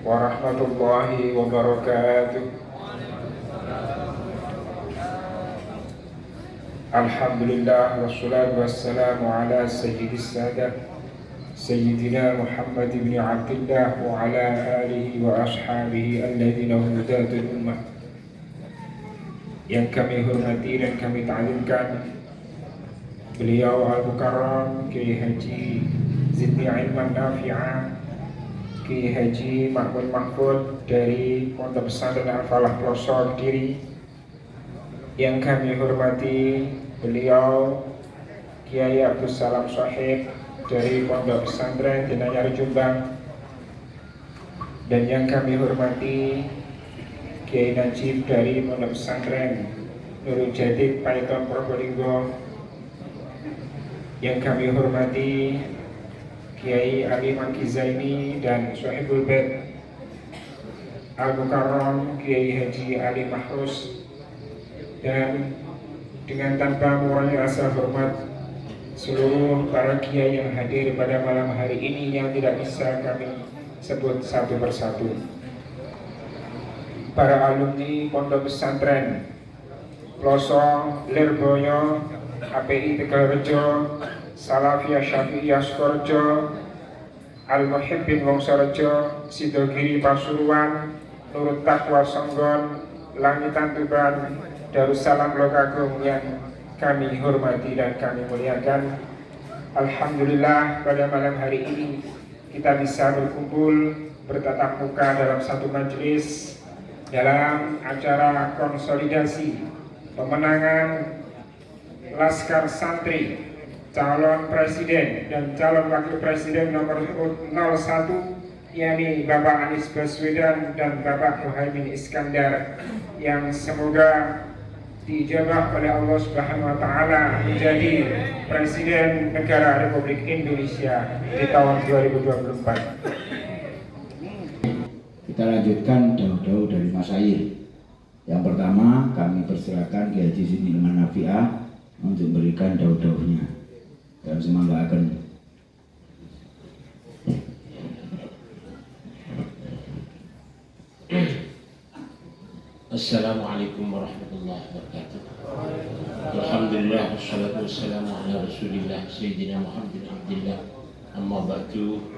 warahmatullahi wabarakatuh. Alhamdulillah wassalatu wassalamu ala sayyidis sadat Sayyidina Muhammad ibn Abdullah wa ala alihi wa ashabihi alladhina hudatul ummah. Yang kami hormati dan kami ta'zimkan beliau Al-Mukarram Kiai Haji Zidni Ilman Nafi'ah, Kiai Haji Mahmud Mahfud dari Pondok Pesantren Al-Falah Pelosok Kediri. Yang kami hormati beliau Kiai Abdul Salam Shahid dari Pondok Pesantren Dinanyar Jombang. Dan yang kami hormati Kiai Najib dari Pondok Pesantren Nurul Jadid Paiton Probolinggo. Yang kami hormati Kiai Ali Makizaini dan Sohibul Bed Al-Mukarram Kiai Haji Ali Mahrus. Dan dengan tanpa mengurangi rasa hormat seluruh para kiai yang hadir pada malam hari ini yang tidak bisa kami sebut satu persatu. Para alumni Pondok Pesantren Pelosok, Lirboyo, API Tegalrejo, Salafiyah Syafi'iyah Sukorejo, Al-Muhibbin Wongsorejo, Sidogiri Pasuruan, Nurut Taqwa Songgon, Langitan Tuban, Darussalam Lokagung yang kami hormati dan kami muliakan. Alhamdulillah pada malam hari ini kita bisa berkumpul bertatap muka dalam satu majelis dalam acara konsolidasi pemenangan Laskar Santri calon presiden dan calon wakil presiden nomor 01, yakni Bapak Anies Baswedan dan Bapak Muhaimin Iskandar, yang semoga dijabah oleh Allah Subhanahu wa taala menjadi presiden negara Republik Indonesia di tahun 2024. Kita lanjutkan daun-daun dari Mas Air. Yang pertama kami persilakan Kiai Haji Zidni Ilman Nafi'ah untuk memberikan daun-daunnya dan semanggakan. Assalamualaikum warahmatullahi wabarakatuh. Alhamdulillah wassalatu wassalamu ala Rasulillah Sayyidina Muhammad bin Abdullah. Amma ba'du.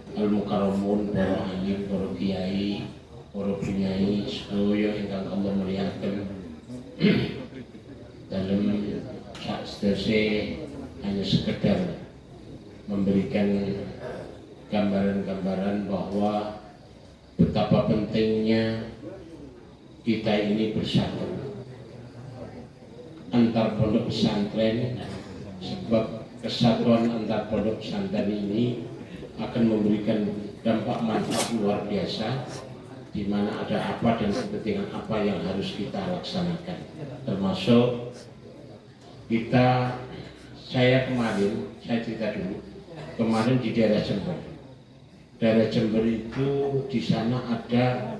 Al-Mukarramun, para alim, para kiai, para punyai sedaya ingkang Allah muliakan. Dalam saksese hanya sekedar memberikan gambaran-gambaran bahwa betapa pentingnya kita ini bersatu antar pondok pesantren, sebab kesatuan antar pondok pesantren ini akan memberikan dampak manfaat luar biasa, di mana ada apa dan kepentingan apa yang harus kita laksanakan. Termasuk saya cerita dulu, kemarin di daerah Jember. Daerah Jember itu di sana ada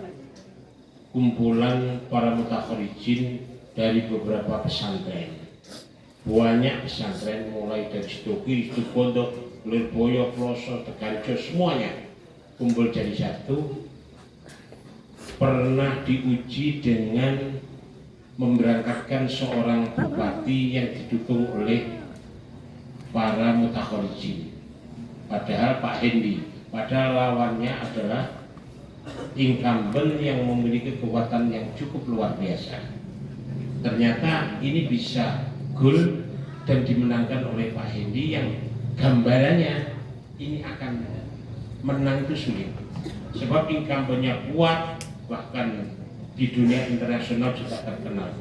kumpulan para mutakharijin dari beberapa pesantren. Banyak pesantren mulai dari Sidoki, Situbondo, Lirboyo, Pelosok, Tegalrejo, semuanya kumpul jadi satu. Pernah diuji dengan memberangkatkan seorang bupati yang didukung oleh para mutakharijin. Padahal Pak Hendi, padahal lawannya adalah incumbent yang memiliki kekuatan yang cukup luar biasa. Ternyata ini bisa gol dan dimenangkan oleh Pak Hendi yang gambarannya ini akan menang itu sulit. Sebab incumbentnya kuat, bahkan di dunia internasional juga terkenal.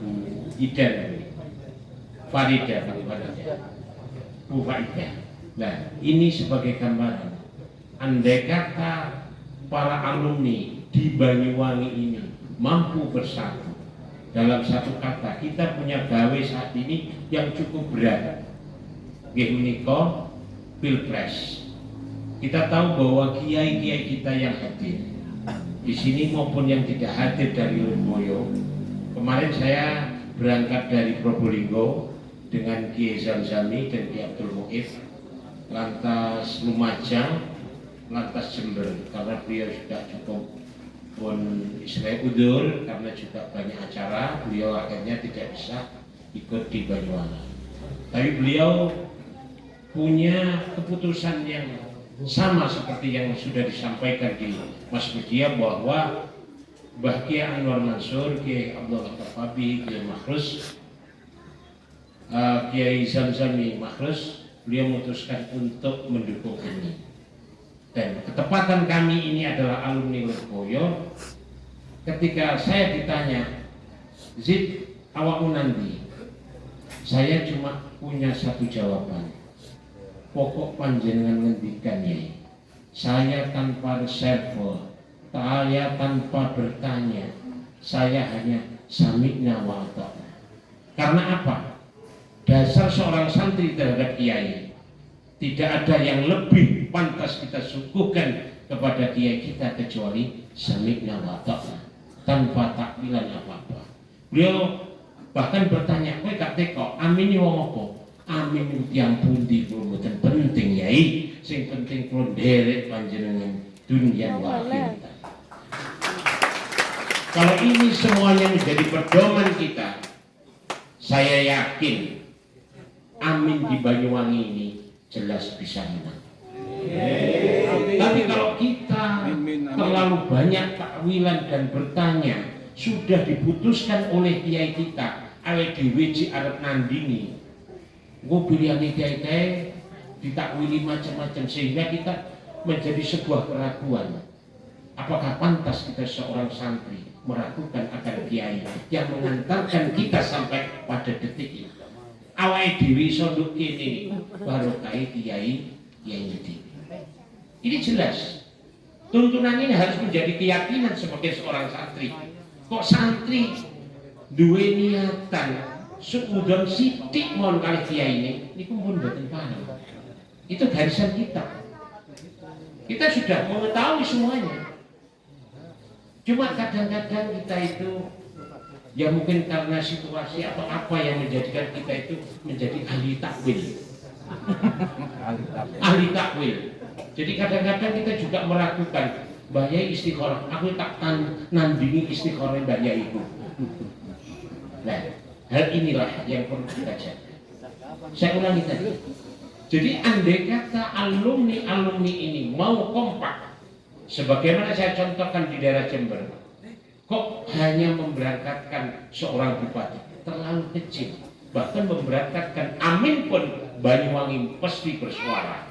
Bu Faridah. Nah, ini sebagai gambaran. Andai kata para alumni di Banyuwangi ini mampu bersatu dalam satu kata, kita punya gawe saat ini yang cukup berat. Nggih menika Pilpres. Kita tahu bahwa kiai-kiai kita yang hadir di sini maupun yang tidak hadir dari Lirboyo. Kemarin saya berangkat dari Probolinggo dengan Kiai Zamzami dan Kiai Abdul Mu'if, lantas Lumajang Lantas Jember, karena beliau juga cukup pun istilahnya udur karena juga banyak acara, beliau akhirnya tidak bisa ikut di Banyuwangi. Tapi beliau punya keputusan yang sama seperti yang sudah disampaikan di Mas Budia, bahwa Mbah Kiai Anwar Mansur, Kiai Abdul Fabi, Kiai Makhrus, Kiai Zamzami Makhrus, beliau memutuskan untuk mendukung ini. Dan ketepatan kami ini adalah alumni Lirboyo. Ketika saya ditanya, Zid, awakmu nanti, saya cuma punya satu jawaban. Pokok panjenengan ngendikan Yai, saya tanpa reserve, saya tanpa bertanya, saya hanya sami'na wa ata'na. Karena apa? Dasar seorang santri terhadap kiai, tidak ada yang lebih pantas kita suguhkan kepada kiai kita kecuali sami'na wa ata'na, tanpa takwilan apa-apa. Beliau bahkan bertanya, kowe gak teko amin wong apa? Amin yang pundi kula mboten penting Yai, sing penting kula nderek panjenengan dunya wa akhirat. Kalau ini semuanya menjadi pedoman kita, saya yakin amin di Banyuwangi ini jelas bisa menang. Tapi kalau kita terlalu banyak takwilan dan bertanya, sudah diputuskan oleh kiai kita, awake dhewe arep nandingi, gue pilihannya kiai-kiai ditakwili macam-macam, sehingga kita menjadi sebuah keraguan. Apakah pantas kita seorang santri meragukan akan kiai yang mengantarkan kita sampai pada detik ini? Awake dhewe sonduk kene barokah kiai dewi. Ini jelas. Tuntunan ini harus menjadi keyakinan sebagai seorang santri. Kok santri duwe niatan seudon sidik mohon kali kiai ini pun mboten paham. Itu garisan kita. Kita sudah mengetahui semuanya. Cuma kadang-kadang kita itu ya mungkin karena situasi atau apa yang menjadikan kita itu menjadi ahli takwil. Ahli takwil. Jadi kadang-kadang kita juga meragukan, Mbah Yai istikharah, aku tak nandingi istikharah Mbah Yai itu. Nah, hal inilah yang perlu kita jaga. Saya ulangi tadi. Jadi andai kata alumni ini mau kompak, sebagaimana saya contohkan di daerah Jember, kok hanya memberangkatkan seorang bupati, terlalu kecil. Bahkan memberangkatkan amin pun Banyuwangi pasti bersuara.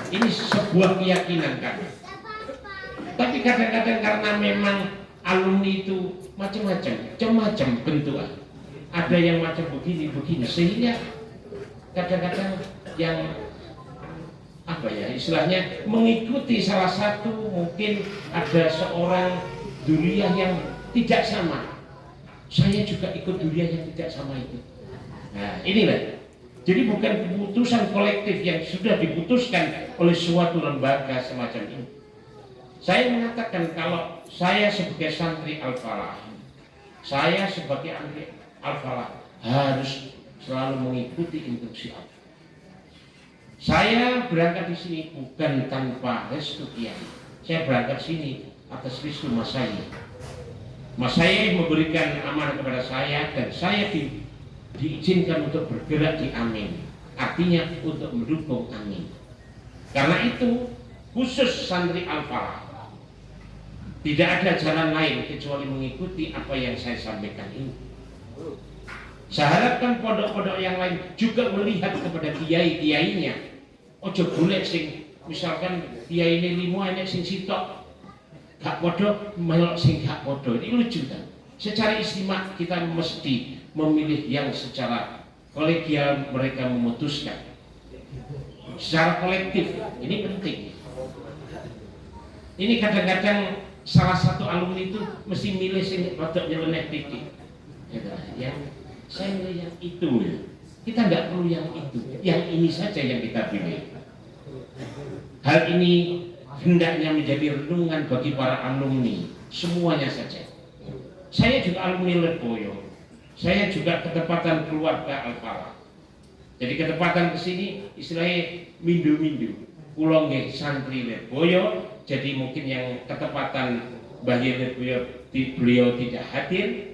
Ini sebuah keyakinan kami. Tapi kadang-kadang karena memang alumni itu macam-macam bentukan. Ada yang macam begini, sehingga kadang-kadang yang apa ya istilahnya mengikuti salah satu, mungkin ada seorang duriah yang tidak sama. Saya juga ikut duriah yang tidak sama itu. Nah, inilah. Jadi bukan keputusan kolektif yang sudah diputuskan oleh suatu lembaga semacam ini. Saya mengatakan kalau saya sebagai santri Al-Falah, saya sebagai santri Al-Falah harus selalu mengikuti instruksi Allah. Saya berangkat di sini bukan tanpa restu kiai. Saya berangkat sini atas restu Mas saya. Mas saya memberikan amanah kepada saya dan saya diizinkan untuk bergerak di amin. Artinya untuk mendukung amin. Karena itu khusus santri Al-Falah tidak ada jalan lain kecuali mengikuti apa yang saya sampaikan ini. Saya harapkan pondok-pondok yang lain juga melihat kepada kiai-kiainya. Ojo golek sing misalkan kiai ini 5 enek sing sitok gak podo melok sing gak podo. Ini lucu kan? Secara istimewa kita mesti memilih yang secara kolegial mereka memutuskan. Secara kolektif ini penting. Ini kadang-kadang salah satu alumni itu mesti milih sing rodok nyeleneh titik. Ya, saya milih yang itu ya. Kita nggak perlu yang itu, yang ini saja yang kita pilih. Hal ini hendaknya menjadi renungan bagi para alumni semuanya saja. Saya juga alumni Lirboyo. Saya juga ketepatan keluarga Al-Falah. Jadi ketepatan ke sini istilahnya mindu-mindu. kula nggih santri Lirboyo, jadi mungkin yang ketepatan Mbah Lirboyo beliau tidak hadir.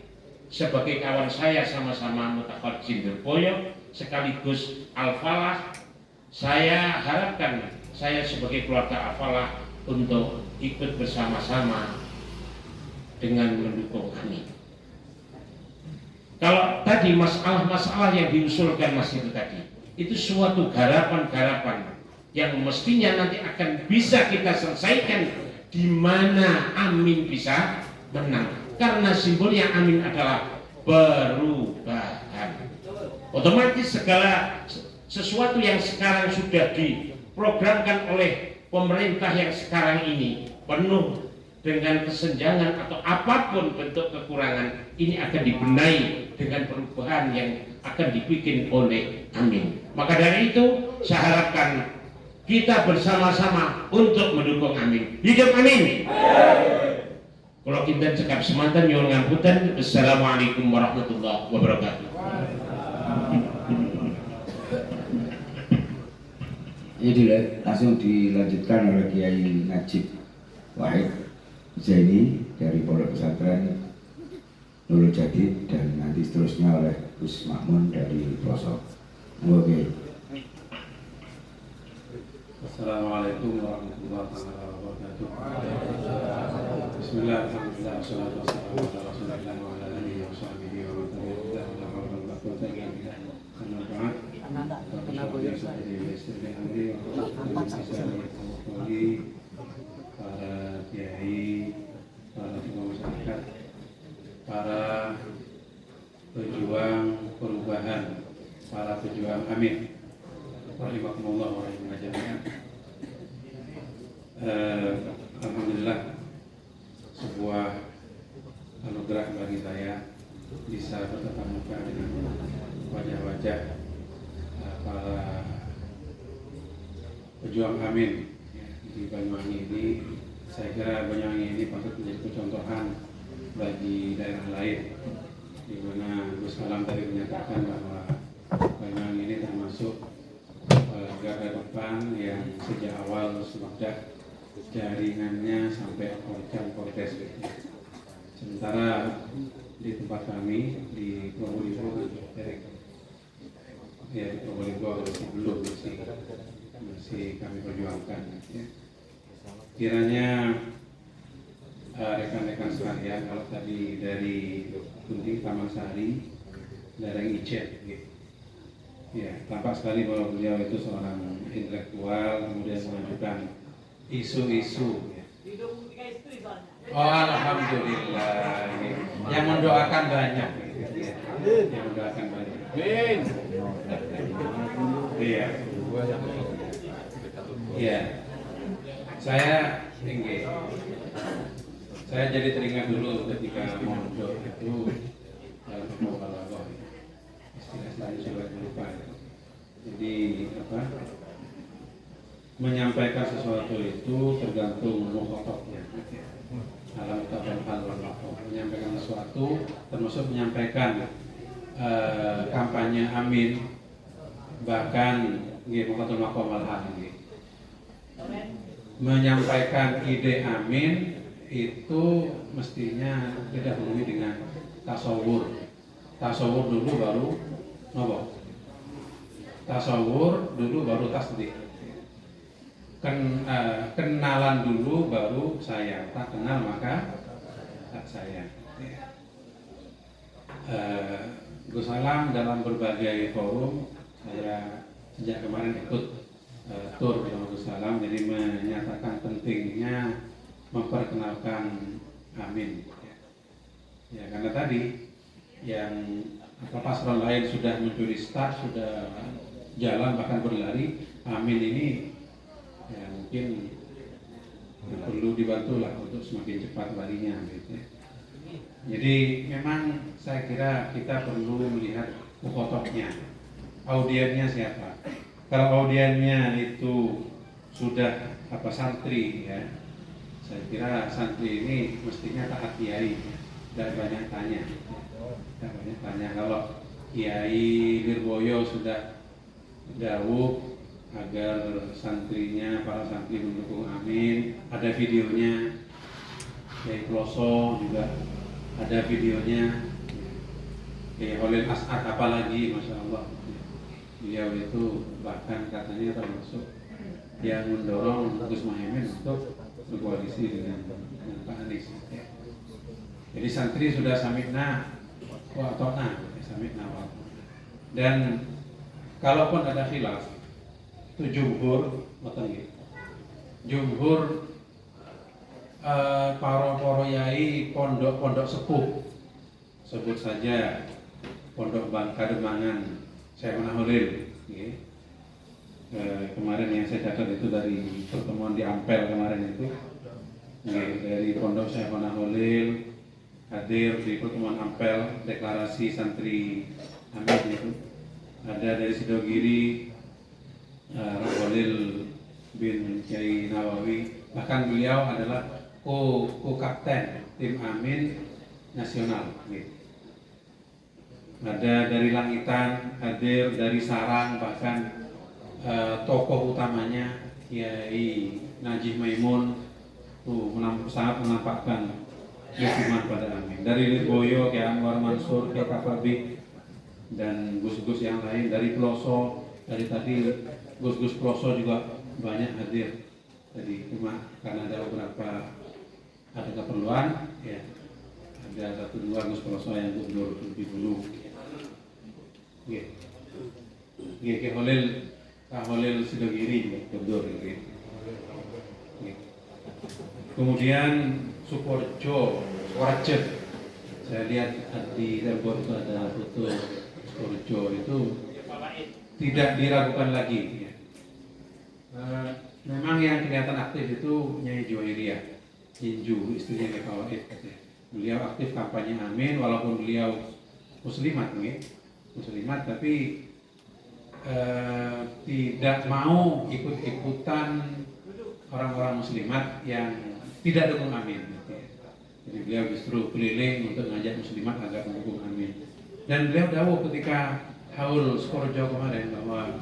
Sebagai kawan saya sama-sama Mutakhorjin Lirboyo sekaligus Al-Falah, saya harapkan saya sebagai keluarga Al-Falah untuk ikut bersama-sama dengan mendukung Amin. Kalau tadi masalah-masalah yang diusulkan Mas itu tadi, itu suatu garapan-garapan yang mestinya nanti akan bisa kita selesaikan di mana Amin bisa menang. Karena simbolnya Amin adalah perubahan. Otomatis segala sesuatu yang sekarang sudah diprogramkan oleh pemerintah yang sekarang ini penuh dengan kesenjangan atau apapun bentuk kekurangan, ini akan dibenahi dengan perubahan yang akan dibikin oleh Amin. Maka dari itu saya harapkan kita bersama-sama untuk mendukung Amin. Hidup Amin. Kalau kita cekap semantan nyuwun ngapunten. Assalamualaikum warahmatullahi wabarakatuh. Ini langsung dilanjutkan oleh Kiai Najib Wahid Zaini dari Pondok Pesantren Nurul Jadid, dan nanti seterusnya oleh Gus Makmun dari Pelosok. Oke. Assalamualaikum warahmatullahi wabarakatuh. Bismillah, alhamdulillah, wassalatu wassalamu ala rasulillah wa ala alihi wa sahbihi wa man tabi'ahum bi ihsan ila yaumil qiyamah. Para kiai, para tokoh masyarakat, para pejuang perubahan, para pejuang Amin. Rahimahumullah wa rahimahumullah. Alhamdulillah, sebuah anugerah bagi saya bisa bertatap muka dengan wajah-wajah para pejuang Amin di Banyuwangi ini. Saya kira Banyuwangi ini patut menjadi contohan bagi daerah lain, di mana Gus Alam tadi menyatakan bahwa Banyuwangi ini termasuk garda depan yang sejak awal sudah jaringannya sampai Polres. Sementara di tempat kami di Probolinggo, di Probolinggo masih kami perjuangkan. Kiranya rekan-rekan sekalian, kalau tadi dari Kunti Taman Sari, dari Icet, ya, tampak sekali bahwa beliau itu seorang intelektual, kemudian mengajukan isu-isu. Ya. Oh, alhamdulillah. Yang mendoakan banyak. Ya. Yang mendoakan banyak. Iya. Iya. Saya jadi teringat dulu ketika mondok itu dalam pembahasan. Istilah sudah lupa. Jadi menyampaikan sesuatu itu tergantung mukhatabnya. Alam tabal hal wal maqam. Menyampaikan sesuatu termasuk menyampaikan kampanye Amin, bahkan mukhatabul maqam wal hal. Menyampaikan ide Amin itu mestinya didahului dengan tasawur. Tasawur dulu baru nopo. Tasawur dulu baru tasdik. Kenalan dulu baru saya. Tak kenal maka tak saya. Gus Alam dalam berbagai forum, saya sejak kemarin ikut tur dengan Gus Alam, jadi menyatakan pentingnya memperkenalkan Amin. Ya, karena tadi yang paslon lain sudah mencuri start, sudah jalan bahkan berlari, Amin ini ya mungkin perlu dibantulah untuk semakin cepat larinya gitu. Jadi memang saya kira kita perlu melihat mukhotobnya, audiennya siapa. Kalau audiennya itu sudah santri ya, saya kira santri ini mestinya taat kiai, tidak banyak tanya. Tidak banyak tanya. Kalau Kiai Lirboyo sudah dawuh agar santrinya, para santri mendukung amin. Ada videonya, Kiai Kloso juga ada videonya, Kiai Holil As'ad apalagi, Masya Allah. Beliau itu bahkan katanya termasuk yang mendorong Gus Muhaimin untuk berkoalisi dengan Pak Anies. Jadi santri sudah samikna wa atona, samikna wa atona. Dan kalaupun ada khilaf, itu jumhur, jumhur para yai pondok sepuh, sebut saja Pondok Kademangan Syekhona Holil. Kemarin yang saya catat itu dari pertemuan di Ampel kemarin itu, dari Pondok Syekhona Holil hadir di pertemuan Ampel deklarasi santri Amin itu. Ada dari Sidogiri Holil bin Kiai Nawawi, bahkan beliau adalah ko-kapten tim Amin nasional. Ada dari Langitan hadir, dari Sarang bahkan tokoh utamanya Kiai Najih Maimun sangat menampakkan dukungan pada Amin. Dari Lirboyo, Kiai Anwar Mansur, Kiai Kafabi, dan gus-gus yang lain. Dari Peloso, dari tadi gus-gus Peloso juga banyak hadir. Jadi cuma karena ada beberapa keperluan, ya ada 1-2 gus Peloso yang mundur lebih dulu. Kiai Holil Sidogiri mundur. Kemudian Sukorejo, saya lihat di Cirebon itu ada foto Sukorejo, itu tidak diragukan lagi. Memang yang kelihatan aktif itu Nyai Juwairiyah, Jinju, istrinya Kiai Fawaid. Beliau aktif kampanye Amin, walaupun beliau muslimat, tapi tidak mau ikut-ikutan orang-orang muslimat yang tidak dukung Amin. Jadi beliau justru keliling untuk ngajak muslimat agar mendukung Amin. Dan beliau dawuh ketika haul Sukorejo kemarin bahwa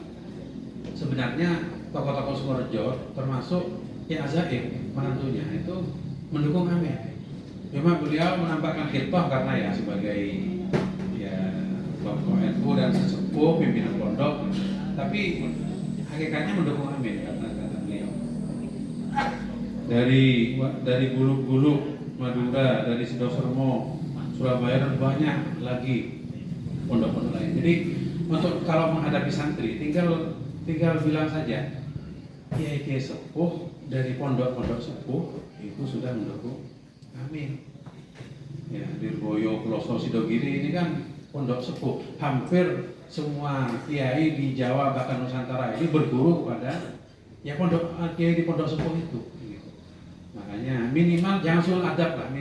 sebenarnya tokoh-tokoh Sukorejo termasuk Ki Azaim menantunya itu mendukung Amin. Cuma beliau menampakkan khidbah karena ya sebagai tokoh NU dan sesepuh pimpinan pondok, tapi hakikatnya mendukung Amin kata beliau. Dari Gulug-Gulug, Madura, dari Sidosermo, Surabaya, dan banyak lagi pondok-pondok lain. Jadi untuk kalau menghadapi santri tinggal bilang saja kiai sepuh dari pondok-pondok sepuh itu sudah mendukung Amin. Ya, Lirboyo, Peloso, Sidogiri ini kan pondok sepuh. Hampir semua kiai di Jawa bahkan Nusantara ini berguru kepada kiai di pondok sepuh itu. Makanya minimal jangan suul adab lah,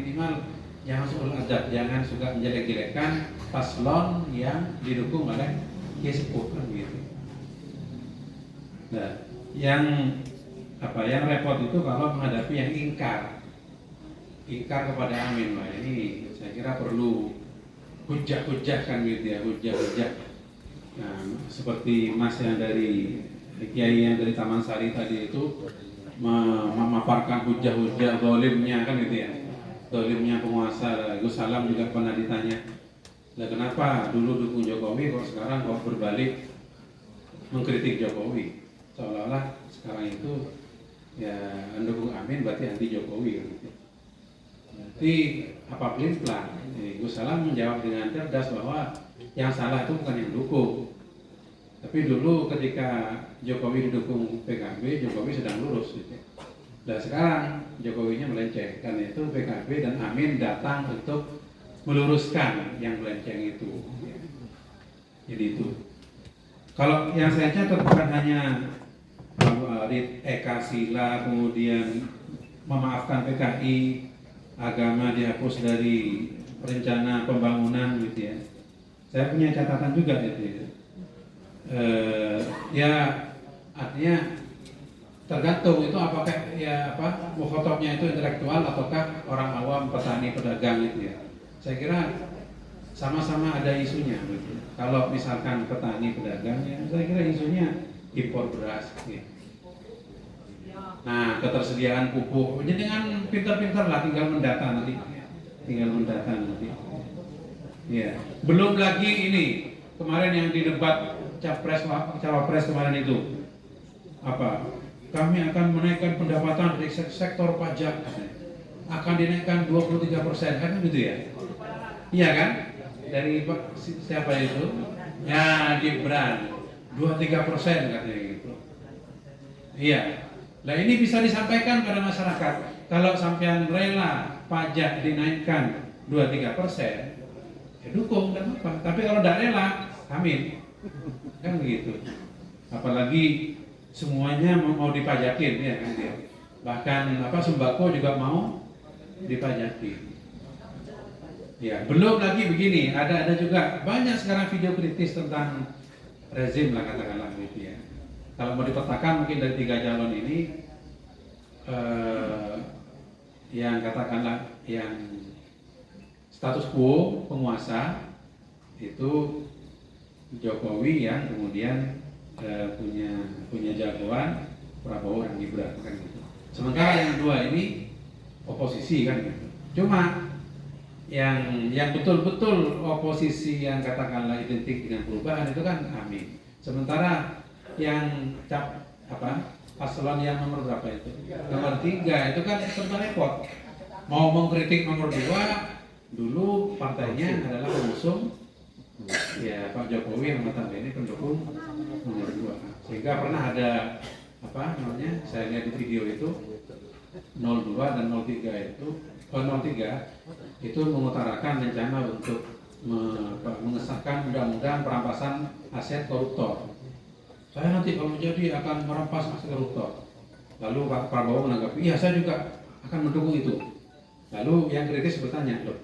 jangan suka menjelek-jelekkan paslon yang didukung oleh kiai sepuh kan gitu. Nah, yang repot itu kalau menghadapi yang ingkar kepada Amin. Nah, ini saya kira perlu hujah-hujah kan gitu ya, hujah-hujah. Nah, seperti Mas yang dari Kiai yang dari Taman Sari tadi itu memaparkan hujah-hujah zalimnya kan gitu ya, zalimnya penguasa. Gus Salam juga pernah ditanya, lah kenapa dulu dukung Jokowi kok sekarang kok berbalik mengkritik Jokowi, seolah-olah sekarang itu ya mendukung Amin berarti anti Jokowi gitu. Berarti apa pelin-pelan? Gus Salam menjawab dengan cerdas bahwa yang salah itu bukan yang dukung, tapi dulu ketika Jokowi didukung PKB, Jokowi sedang lurus gitu. Dan sekarang Jokowinya melenceng, karena itu PKB dan Amin datang untuk meluruskan yang melenceng itu. Jadi itu. Kalau yang saya catat bukan hanya Eka Sila, kemudian memaafkan PKI, agama dihapus dari rencana pembangunan gitu ya. Saya punya catatan juga gitu ya. Artinya tergantung itu apakah mukhotobnya itu intelektual ataukah orang awam, petani, pedagang gitu ya. Saya kira sama-sama ada isunya gitu. Kalau misalkan petani, pedagang ya saya kira isunya impor beras. Ya. Nah, ketersediaan pupuk, jadi dengan pintar-pintar lah, tinggal mendata nanti. Ya, belum lagi ini kemarin yang di debat cawapres kemarin itu apa? Kami akan menaikkan pendapatan dari sektor pajak, akan dinaikkan 23%, kan gitu ya? Iya kan? Dari siapa itu? Ya, Gibran, 23% katanya gitu. Iya. Nah, ini bisa disampaikan pada masyarakat. Kalau sampean rela pajak dinaikkan 23%, ya dukung dan apa. Tapi kalau tidak rela, amin. Kan begitu. Apalagi semuanya mau dipajakin ya kan dia. Bahkan sembako juga mau dipajakin. Ya, belum lagi begini, ada juga banyak sekarang video kritis tentang rezim lah katakanlah gitu ya. Kalau mau dipetakan mungkin dari 3 calon ini yang katakanlah yang status quo penguasa itu Jokowi yang kemudian punya jagoan Prabowo dan Gibran kan gitu. Sementara yang dua ini oposisi kan gitu. Cuma yang betul-betul oposisi yang katakanlah identik dengan perubahan itu kan Amin. Sementara yang paslon yang nomor berapa itu? Nomor 3 itu kan serba repot. Mau mengkritik nomor 2, dulu partainya adalah pengusung ya Pak Jokowi yang notabene pendukung nomor 2. Sehingga pernah ada saya lihat di video itu 02 dan 03 itu mengutarakan rencana untuk mengesahkan undang-undang perampasan aset koruptor. Saya nanti kalau jadi akan merampas aset koruptor. Lalu Pak Prabowo menanggapi, iya saya juga akan mendukung itu. Lalu yang kritis bertanya, loh,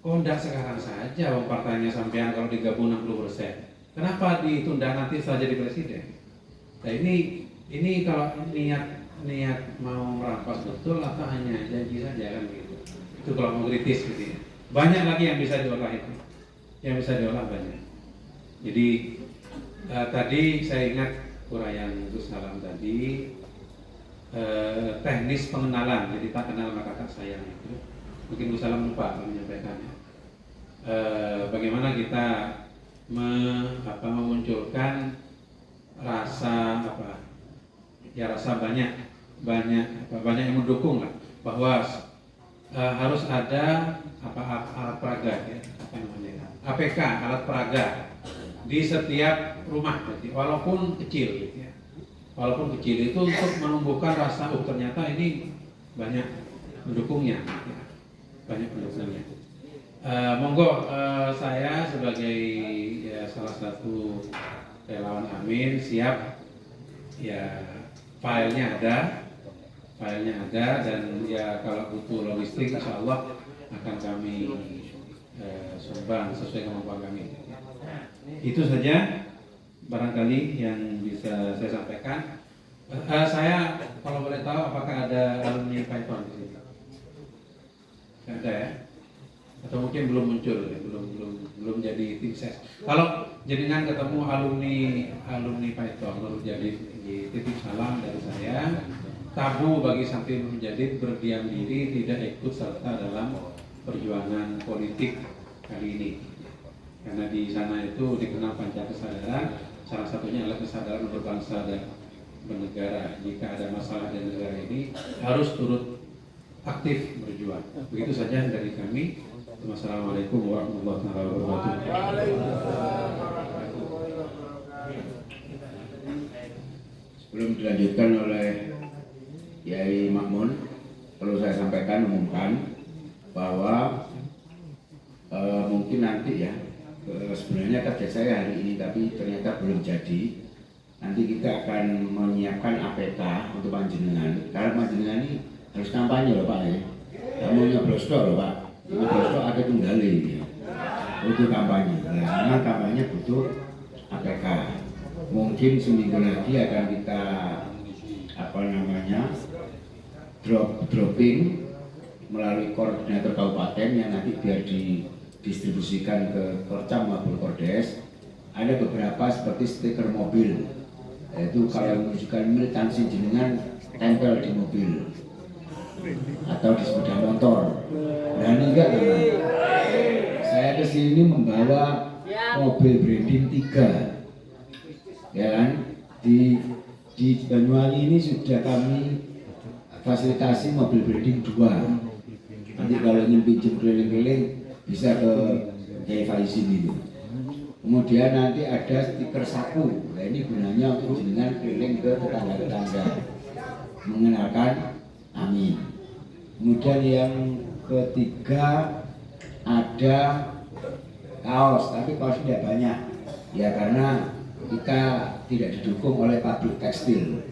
kok enggak sekarang saja partainya sampean kalau digabung 60%? Kenapa ditunda nanti setelah jadi presiden? Nah ini kalau niat mau merampas betul atau hanya janji saja kan begitu. Itu kalau mau kritis gitu ya. Banyak lagi yang bisa diolah itu. Yang bisa diolah banyak. Jadi tadi saya ingat uraian Gus Salam tadi teknis pengenalan, jadi tak kenal maka tak sayang itu. Mungkin Gus Salam lupa menyampaikannya. Bagaimana kita memunculkan rasa rasa banyak yang mendukung lah bahwa harus ada alat peraga ya, APK alat peraga di setiap rumah, jadi walaupun kecil gitu ya. Walaupun kecil itu untuk menumbuhkan rasa ternyata ini banyak pendukungnya ya. Banyak pendukungnya. Monggo saya sebagai salah satu relawan Amin siap ya, filenya ada dan ya kalau butuh logistik insya Allah akan kami sumbang sesuai kemampuan kami. Itu saja barangkali yang bisa saya sampaikan. Saya kalau boleh tahu apakah ada alumni Python di sini? Ada ya? Atau mungkin belum muncul ya? belum jadi tim ses. Kalau jenengan ketemu alumni Python menurut jadi titip salam dari saya. Tabu bagi Sakti menjadi berdiam diri, tidak ikut serta dalam perjuangan politik kali ini. Karena di sana itu dikenal panca kesadaran, salah satunya adalah kesadaran berbangsa dan bernegara. Jika ada masalah di negara ini harus turut aktif berjuang. Begitu saja dari kami. Wassalamualaikum warahmatullahi wabarakatuh. Sebelum dilanjutkan oleh Yai Makmun, perlu saya sampaikan, umumkan bahwa mungkin nanti ya, sebenarnya kerja saya hari ini tapi ternyata belum jadi. Nanti kita akan menyiapkan APK untuk panjenengan, karena panjenengan ini harus kampanye loh Pak ya. Kamu nyoblos loh Pak, nyoblos ada tunggali ya. Untuk kampanye, karena kampanye butuh APK. Mungkin seminggu lagi akan kita dropping melalui koordinator kabupaten yang nanti biar didistribusikan ke Korcam maupun Kordes. Ada beberapa seperti stiker mobil yaitu kalau menunjukkan militansi jenengan tempel di mobil atau di sepeda motor. Berani enggak teman? Saya kesini membawa mobil branding 3, ya kan? Di Banyuwangi ini sudah kami fasilitasi mobil branding 2. Nanti kalau ingin pinjam keliling-keliling bisa ke Kiai Faizin itu. Kemudian nanti ada stiker saku. Nah, ini gunanya untuk jenengan keliling ke tetangga-tetangga mengenalkan amin. Kemudian yang ketiga ada kaos, tapi kaos tidak banyak ya karena kita tidak didukung oleh pabrik tekstil.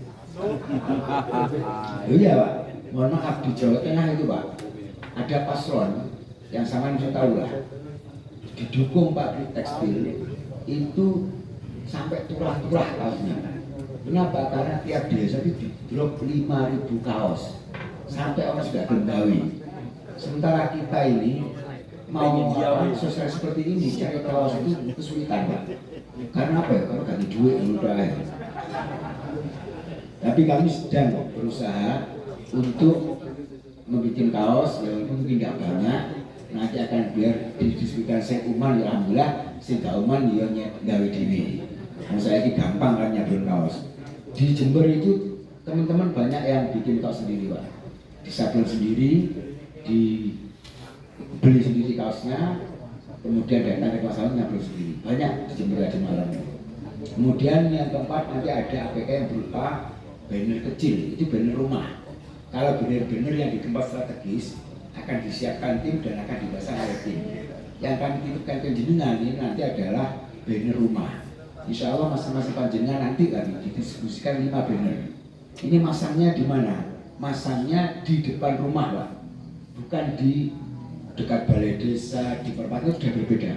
Iya Pak, mohon maaf di Jawa Tengah itu Pak ada paslon yang sama bisa tahu lah, didukung pabrik tekstil itu sampai turah-turah kaosnya. Kenapa? Karena tiap desa itu di-drop 5.000 kaos sampai orang sudah gendawi. Sementara kita ini mau sosial seperti ini cari kaos itu kesulitan Pak. Karena apa ya? Karena ganti duit udah. Tapi kami sedang berusaha untuk membuat kaos yang mungkin tidak banyak, nanti akan biar didiskusikan saya uman ya alhamdulillah, sehingga uman dia gawe dewi. Saya ini gampang kan nyablon kaos. Di Jember itu teman-teman banyak yang bikin kaos sendiri Pak, disablon sendiri, dibeli sendiri kaosnya, kemudian datang ke pasar nyablon sendiri. Banyak di Jember ada malam. Kemudian yang keempat nanti ada APK yang berupa banner kecil, itu banner rumah. Kalau banner-banner yang di tempat strategis akan disiapkan tim dan akan dipasang oleh tim. Yang kami titipkan ke jenengan ini nanti adalah banner rumah. Insya Allah masing-masing panjenengan nanti kami didistribusikan 5 banner. Ini masangnya di mana? Masangnya di depan rumah Pak, bukan di dekat balai desa, di perempatan sudah berbeda.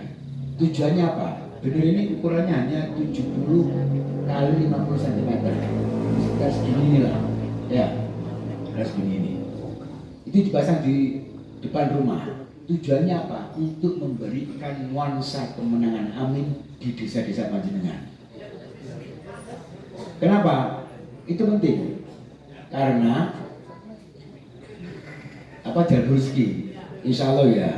Tujuannya apa? Banner ini ukurannya hanya 70 kali 50 cm. Sekitar segini lah, ya, segini ini. Itu dipasang di depan rumah. Tujuannya apa? Untuk memberikan nuansa kemenangan amin di desa-desa panjenengan. Kenapa? Itu penting. Karena apa jalur rezeki, insya Allah ya.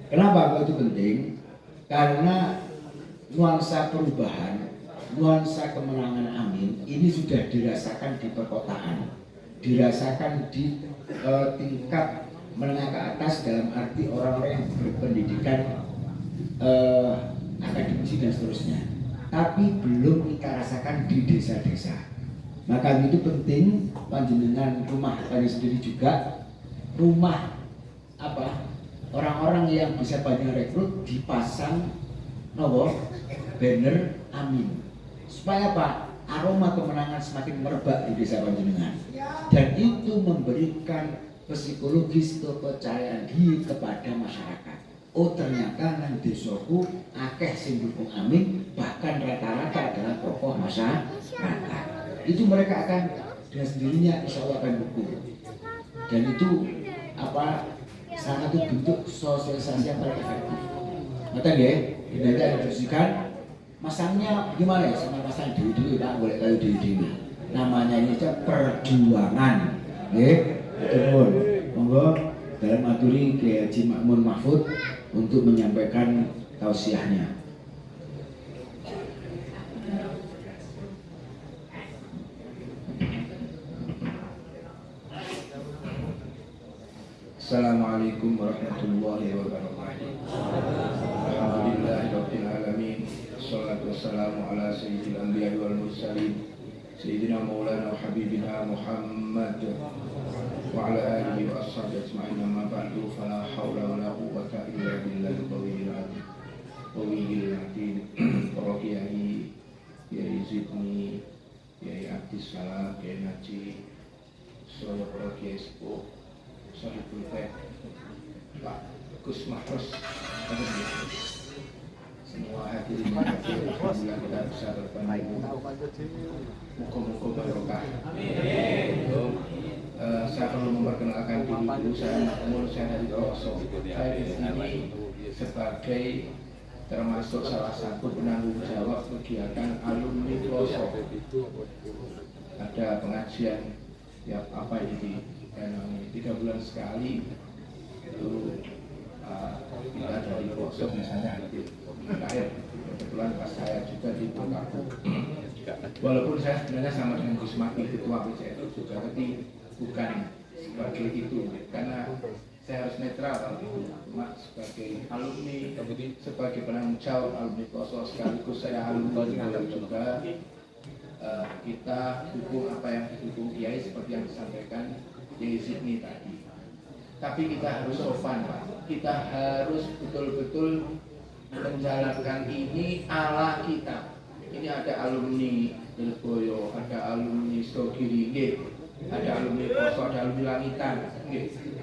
Kenapa itu penting? Karena nuansa perubahan, nuansa kemenangan amin ini sudah dirasakan di perkotaan, dirasakan di tingkat menengah ke atas dalam arti orang-orang yang berpendidikan akademisi dan seterusnya, tapi belum kita rasakan di desa-desa. Maka itu penting panjenengan rumah tadi sendiri juga rumah apa orang-orang yang bisa banyak rekrut dipasang banner amin supaya apa aroma kemenangan semakin merebak di desa panjenengan dan itu memberikan psikologis kepercayaan diri kepada masyarakat. Oh ternyata nang desaku akeh sing dukung amin, bahkan rata-rata adalah tokoh masyarakat. Itu mereka akan dengan sendirinya insya Allah akan dukung. Dan itu apa salah satu bentuk sosialisasi yang paling efektif. Maka ya, nanti ada diskusikan masangnya gimana ya sama pasang dewi-dewi Pak, boleh kayu dewi-dewi. Namanya ini aja perjuangan. Betul, monggo dalam maturi Kiai Haji Ma'mun Mahfud untuk menyampaikan tausiahnya. Assalamualaikum warahmatullahi wabarakatuh. Alhamdulillahirabbil alamin. Wassalatu wassalamu ala sayyidil anbiya'i wal mursalin. Sayyidina Maulana wa Habibina Muhammad wa ala alihi wa ashabihi ajma'in amma ba'du fala haula wa la quwwata illa billahi al-qawiyil azim. Qawiyil matin. Para kiai, Kiai Zidni, Kiai Abdis Salam, Kiai Naji, seluruh para kiai sepuh, Sahibul Teh, Pak Gus Mahfuz, semua hadirin yang hadir, alhamdulillah kita bisa bertemu. Muka-muka barokah. Saya perlu memperkenalkan diri dulu. Saya Ma'mun, saya dari Pelosok. Saya di sini sebagai termasuk salah satu penanggung jawab kegiatan alumni Ploso. Ada pengajian ya apa ini 3 bulan sekali itu kita dari Ploso misalnya hadir. Kebetulan pas saya juga di Bangkaku. Walaupun saya sebenarnya sama dengan Gus Maki ketua PCF juga, tapi bukan sebagai itu karena saya harus netral cuma sebagai alumni, sebagai penanggung jawab alumni Ploso sekaligus saya alumni juga. Kita dukung apa yang didukung Kiai seperti yang disampaikan Kiai Sidney tadi. Tapi kita harus sopan, Pak. Kita harus betul-betul menjalankan ini ala kita. Ini ada alumni Lirboyo, ada alumni Stogiri, ada alumni Poso, ada alumni Langitan,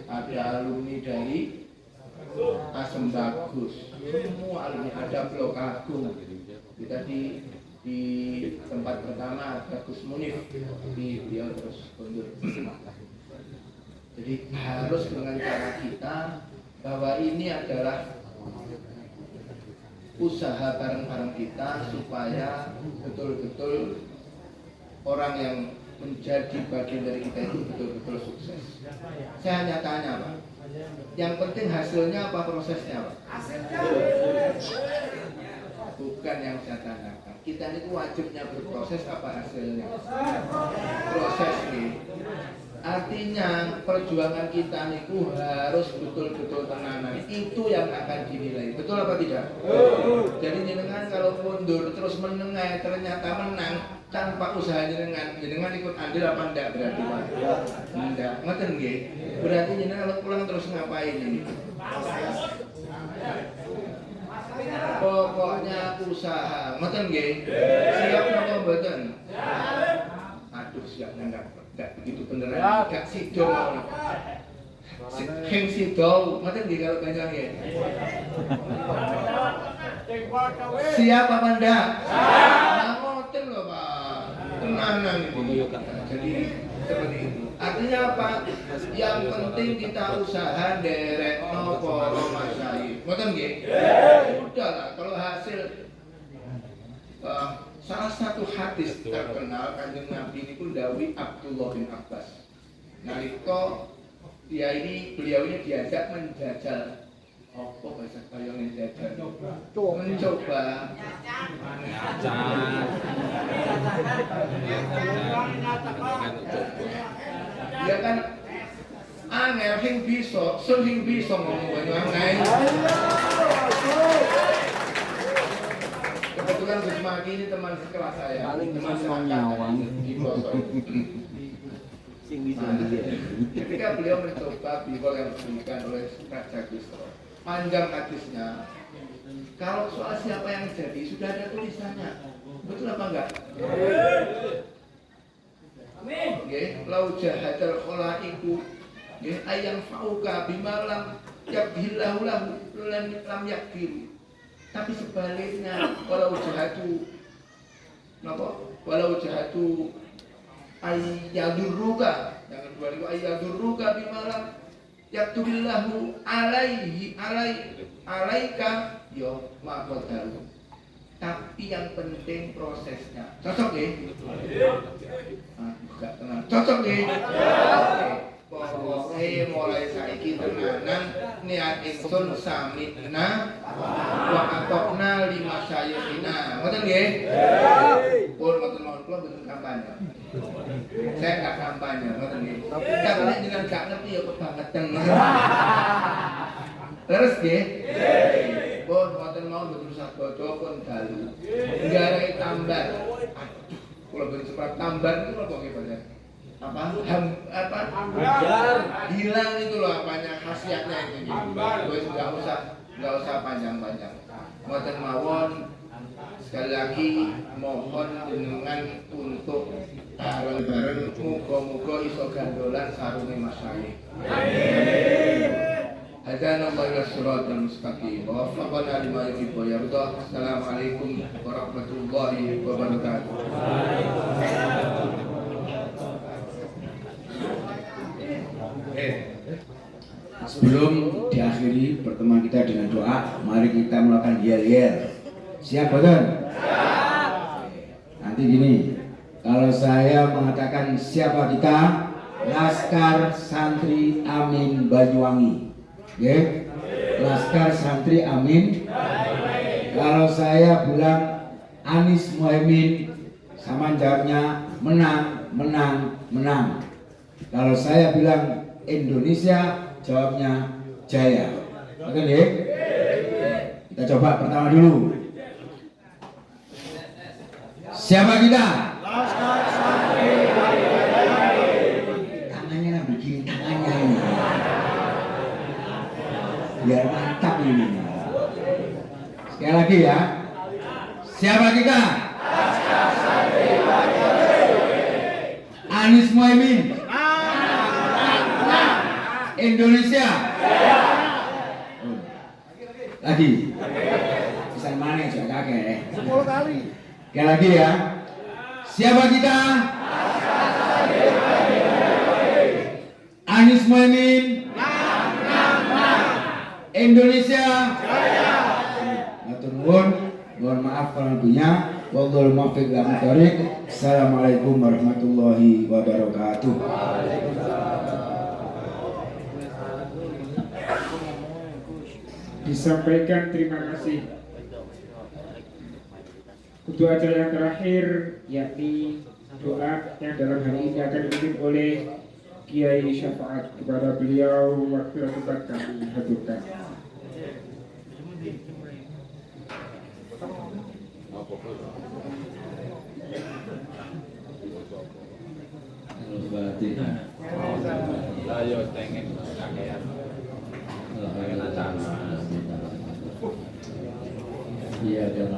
ada alumni dari Asem Bagus, semua alumni, ada Blok Agung. Kita di tempat pertama ada Gus Munif, beliau terus mundur. Jadi harus dengan cara kita bahwa ini adalah usaha bareng-bareng kita supaya betul-betul orang yang menjadi bagian dari kita itu betul-betul sukses. Saya hanya tanya, Pak, yang penting hasilnya apa prosesnya, Pak? Bukan yang saya tanyakan. Kita ini wajibnya berproses apa hasilnya? Proses ini. Artinya perjuangan kita niku harus betul-betul tenanan. Itu yang akan dinilai. Betul apa tidak? Jadi jenengan kalau mundur terus menengah ternyata menang tanpa usaha jenengan ikut andil apa enggak berarti Pak? Enggak. Ngoten nggih. Berarti jenengan kalau pulang terus ngapain ini? Pokoknya usaha. Ngoten nggih. Siap napa mboten? Aduh, siap enggak begitu beneran, gak sido mau heng sido, ngoten nggih kalau kanjeng nggih. Siap apa ndak? Nah, ngoten lho Pak. Tenanan ini. Jadi seperti itu. Artinya apa? Yang penting kita usaha nderekno para masyayikh. Ngoten nggih? Udahlah kalau hasil salah satu hadis terkenal Kanjeng Nabi ini pun dawuh Abdullah bin Abbas. Nalika beliau ini diajak menjajal. Apa bahasa kaya menjajal? Mencoba. Ya kan angel sing bisa ngomong banyak. Kebetulan Gus Maki ini teman sekelas saya. Paling teman nyawang di Ploso. Ketika beliau mencoba bihol yang diberikan oleh Raja Kusro, panjang hadisnya. Kalau soal siapa yang jadi sudah ada tulisannya. Betul apa enggak? Amin. Nggih, lau jahadal khalaiqu nggih ayang fauka bimalam yabhillahu lahu lam yakdir. Tapi sebaliknya walau jahatu ayyadurruka, yang kedua itu ayyadurruka bimalam yaktubillahu alaika yo maqadaru. Tapi yang penting prosesnya. Cocok ya? Enggak tenang. Cocok ya? Pokoknya mulai saiki tenanan niat ingsun sami'na wa atokna lima sayyidina. Ngoten nggih? Pun ngoten mawon kula mboten kampanye. Saya enggak kampanye, ngoten nggih. Tapi nek jenengan gak ngerti ya kebangetan. Terus nggih? Pun ngoten mawon mboten usah bodho pun dalu. Nggarai tambar. Aduh, kula mboten sempat tambar itu apa nggih, Pak? Hilang itu loh apanya khasiatnya itu. Wes nggak usah panjang-panjang. Ngoten mawon sekali lagi mohon dengan untuk bareng-bareng muga-muga iso gandolan sarunge masyayikh. Amin. Hadana Allah ila siratal mustaqim wa waffaqana lima yuhibbu wa yarda. Assalamualaikum warahmatullahi wabarakatuh. Sebelum diakhiri pertemuan kita dengan doa, mari kita melakukan yel-yel. Siap betul? Nanti gini, kalau saya mengatakan siapa kita, Laskar Santri Amin Banyuwangi. Oke? Laskar Santri Amin. Kalau saya bilang Anies Mohaimin, sama jawabnya menang, menang, menang. Kalau saya bilang Indonesia, jawabnya jaya. Oke deh? Kita coba pertama dulu. Siapa kita? Tangannya lah begini, tangannya ini. Biar mantap ini. Sekali lagi ya. Siapa kita? Anies Mohaimin. Indonesia. Lagi. Bisa mana juga kakek. 10 kali. Sekali lagi ya. Siapa kita? Anies Mohaimin. Indonesia. Matur nuwun. Mohon maaf kalau lebihnya. Wallahul muwaffiq ila thoriq. Assalamualaikum warahmatullahi wabarakatuh. Disampaikan terima kasih. Untuk acara yang terakhir, yakni doa yang dalam hari ini akan dipimpin oleh Kiai Syafaat, kepada beliau waktu tempat kami haturkan.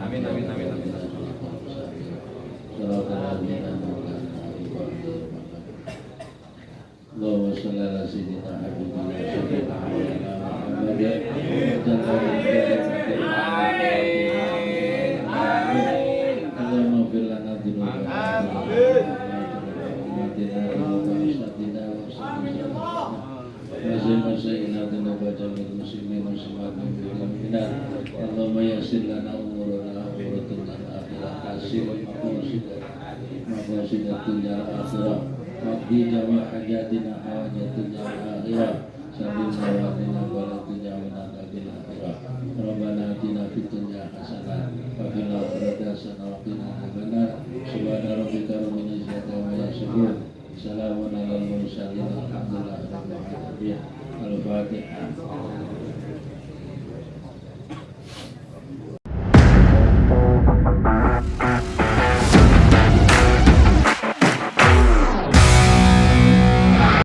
Amin amin amin amin. Allahumma sholli ala sayyidina Habibina Allahumma fir lana Allahumma yassir lana umurana umuratul akhirah kasih maqasidatul akhirah waqdi jami' hajatina hawajatul akhirah sambil mawadina balatul jami'na kabil akhirah Rabbana atina fid dunya hasanah wa fil akhirati hasanah wa qina adzabannar subhana rabbika rabbil izzati amma yasifun salamun alal mursalin alhamdulillahi rabbil alamin al-fatihah.